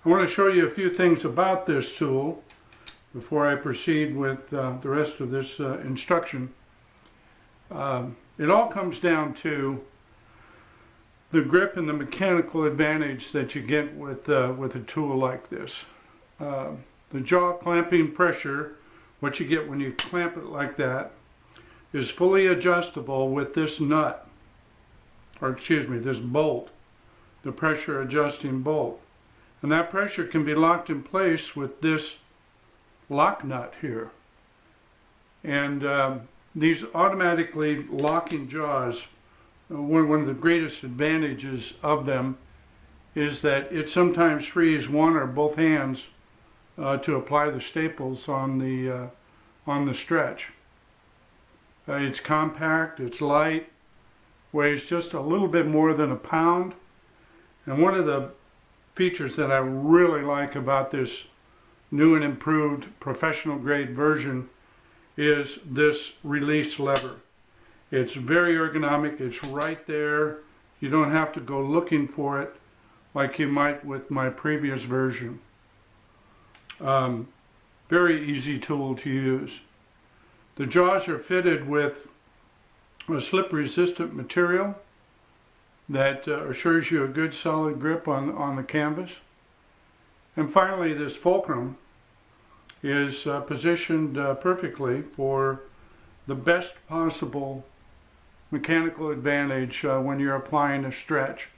I want to show you a few things about this tool before I proceed with the rest of this instruction. It all comes down to the grip and the mechanical advantage that you get with a tool like this. The jaw clamping pressure, what you get when you clamp it like that, is fully adjustable with this nut, or excuse me, this bolt, the pressure adjusting bolt. And that pressure can be locked in place with this lock nut here. And these automatically locking jaws, one of the greatest advantages of them is that it sometimes frees one or both hands to apply the staples on the stretch. It's compact, it's light, weighs just a little bit more than a pound. And one of the features that I really like about this new and improved professional grade version is this release lever. It's very ergonomic, it's right there. You don't have to go looking for it like you might with my previous version. Very easy tool to use. The jaws are fitted with a slip resistant material that assures you a good solid grip on the canvas. And finally, this fulcrum is positioned perfectly for the best possible mechanical advantage when you're applying a stretch.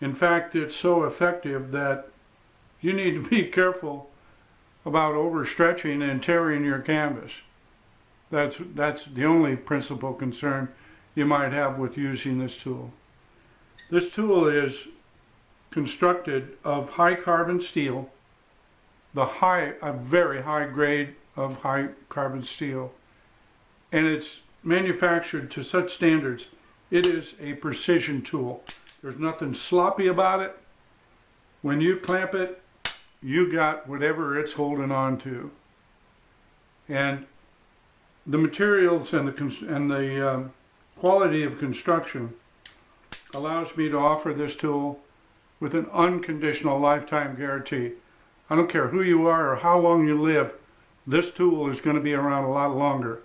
In fact, it's so effective that you need to be careful about overstretching and tearing your canvas. That's the only principal concern you might have with using this tool. This tool is constructed of high carbon steel, a very high grade of high carbon steel, and it's manufactured to such standards. It is a precision tool. There's nothing sloppy about it. When you clamp it, you got whatever it's holding on to. And the materials and the quality of construction allows me to offer this tool with an unconditional lifetime guarantee. I don't care who you are or how long you live, this tool is going to be around a lot longer.